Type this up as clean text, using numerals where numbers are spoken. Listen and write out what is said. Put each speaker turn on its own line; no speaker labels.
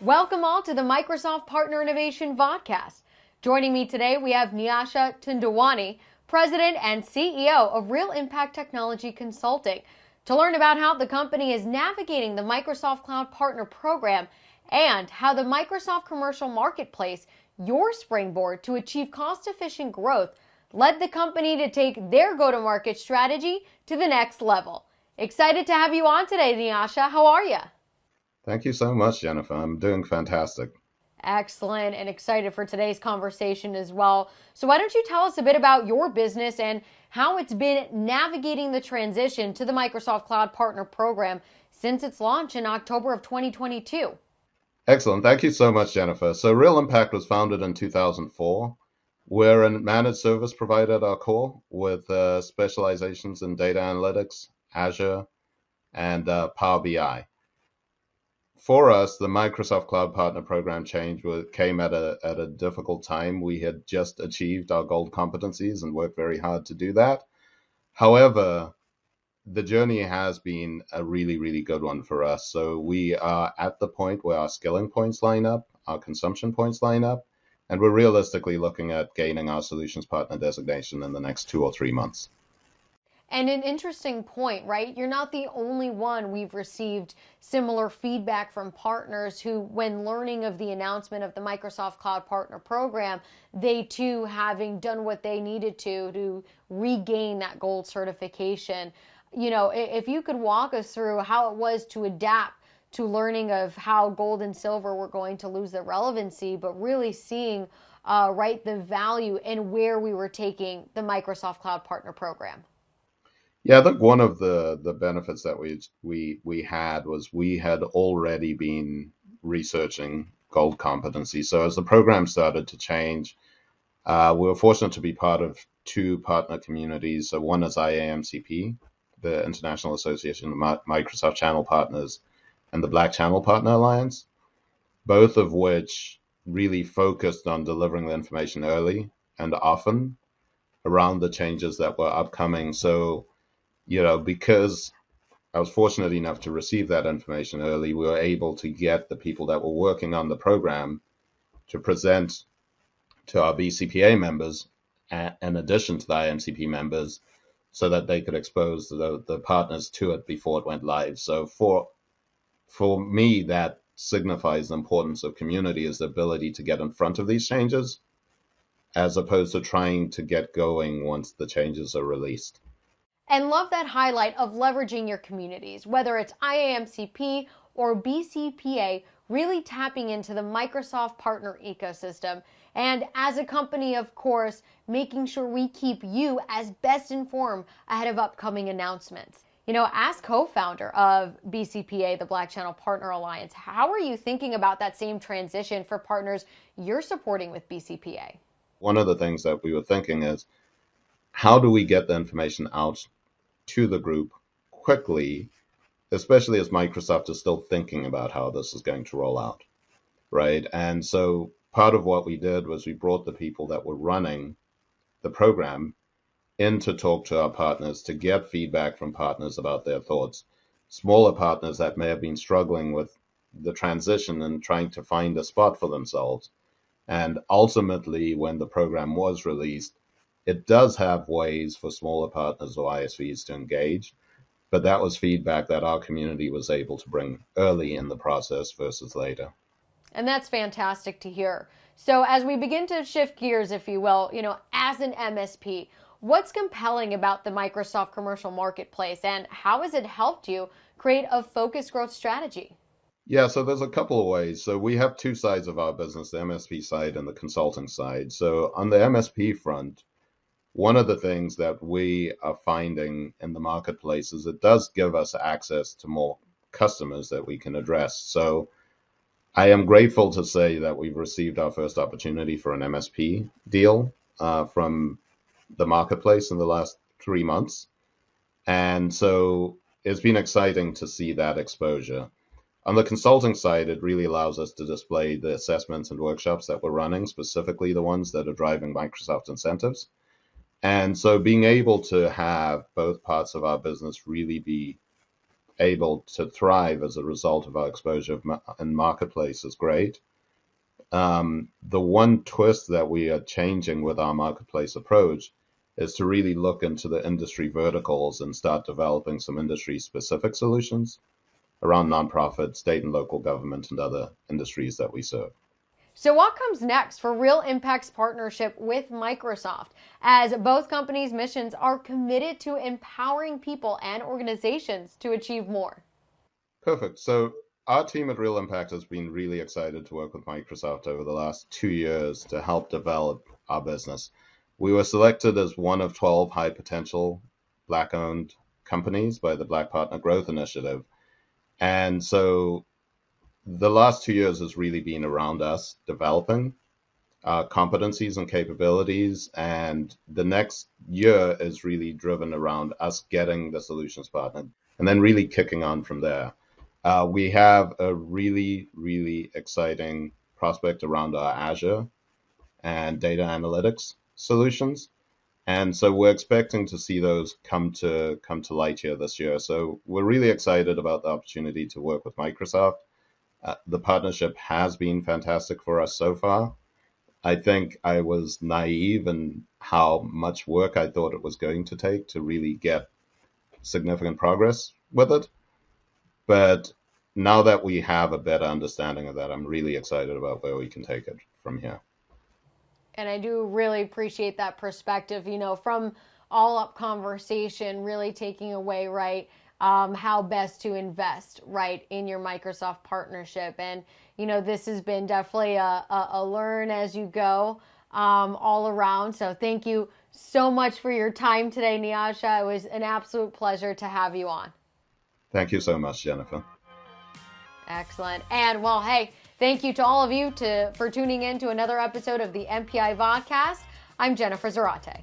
Welcome all to the Microsoft Partner Innovation Vodcast. Joining me today, we have Nyasha Tundawani, President and CEO of Real Impact Technology Consulting, to learn about how the company is navigating the Microsoft Cloud Partner Program and how the Microsoft Commercial Marketplace, your springboard to achieve cost-efficient growth, led the company to take their go-to-market strategy to the next level. Excited to have you on today, Nyasha. How are you?
Thank you so much, Jennifer. I'm doing fantastic.
Excellent, and excited for today's conversation as well. So why don't you tell us a bit about your business and how it's been navigating the transition to the Microsoft Cloud Partner Program since its launch in October of 2022.
Excellent. Thank you so much, Jennifer. So Real Impact was founded in 2004. We're a managed service provider at our core with specializations in data analytics, Azure, and Power BI. For us, the Microsoft Cloud Partner Program change came at a difficult time. We had just achieved our gold competencies and worked very hard to do that. However, the journey has been a really, really good one for us. So we are at the point where our skilling points line up, our consumption points line up, and we're realistically looking at gaining our solutions partner designation in the next 2 or 3 months.
And an interesting point, right? You're not the only one. We've received similar feedback from partners who, when learning of the announcement of the Microsoft Cloud Partner Program, they too, having done what they needed to regain that gold certification. You know, if you could walk us through how it was to adapt to learning of how gold and silver were going to lose their relevancy, but really seeing the value and where we were taking the Microsoft Cloud Partner Program.
Yeah, I think one of the benefits that we had was we had already been researching gold competency. So as the program started to change, we were fortunate to be part of 2 partner communities. So one is IAMCP, the International Association of Microsoft Channel Partners, and the Black Channel Partner Alliance, both of which really focused on delivering the information early and often around the changes that were upcoming. So because I was fortunate enough to receive that information early, we were able to get the people that were working on the program to present to our BCPA members, in addition to the IMCP members, so that they could expose the partners to it before it went live. So for me, that signifies the importance of community, is the ability to get in front of these changes, as opposed to trying to get going once the changes are released.
And love that highlight of leveraging your communities, whether it's IAMCP or BCPA, really tapping into the Microsoft partner ecosystem. And as a company, of course, making sure we keep you as best informed ahead of upcoming announcements. You know, as co-founder of BCPA, the Black Channel Partner Alliance, how are you thinking about that same transition for partners you're supporting with BCPA?
One of the things that we were thinking is, how do we get the information out to the group quickly, especially as Microsoft is still thinking about how this is going to roll out, right? And so part of what we did was we brought the people that were running the program in to talk to our partners, to get feedback from partners about their thoughts. Smaller partners that may have been struggling with the transition and trying to find a spot for themselves. And ultimately, when the program was released, it does have ways for smaller partners or ISVs to engage, but that was feedback that our community was able to bring early in the process versus later.
And that's fantastic to hear. So as we begin to shift gears, if you will, as an MSP, what's compelling about the Microsoft Commercial Marketplace, and how has it helped you create a focused growth strategy?
Yeah, so there's a couple of ways. So we have 2 sides of our business, the MSP side and the consulting side. So on the MSP front, one of the things that we are finding in the marketplace is it does give us access to more customers that we can address. So I am grateful to say that we've received our first opportunity for an MSP deal from the marketplace in the last 3 months. And so it's been exciting to see that exposure. On the consulting side, it really allows us to display the assessments and workshops that we're running, specifically the ones that are driving Microsoft incentives. And so being able to have both parts of our business really be able to thrive as a result of our exposure in marketplace is great. The one twist that we are changing with our marketplace approach is to really look into the industry verticals and start developing some industry specific solutions around nonprofit, state and local government, and other industries that we serve.
So what comes next for Real Impact's partnership with Microsoft, as both companies' missions are committed to empowering people and organizations to achieve more?
Perfect. So our team at Real Impact has been really excited to work with Microsoft over the last 2 years to help develop our business. We were selected as one of 12 high potential Black-owned companies by the Black Partner Growth Initiative. And so the last 2 years has really been around us developing our competencies and capabilities. And the next year is really driven around us getting the solutions partner and then really kicking on from there. We have a really, really exciting prospect around our Azure and data analytics solutions. And so we're expecting to see those come to light here this year. So we're really excited about the opportunity to work with Microsoft. The partnership has been fantastic for us so far. I think I was naive in how much work I thought it was going to take to really get significant progress with it. But now that we have a better understanding of that, I'm really excited about where we can take it from here.
And I do really appreciate that perspective, from all up conversation, really taking away, right, how best to invest, right, in your Microsoft partnership. And, this has been definitely a learn as you go all around. So thank you so much for your time today, Nyasha. It was an absolute pleasure to have you on.
Thank you so much, Jennifer.
Excellent. And well, hey, thank you to all of you for tuning in to another episode of the MPI Vodcast. I'm Jennifer Zarate.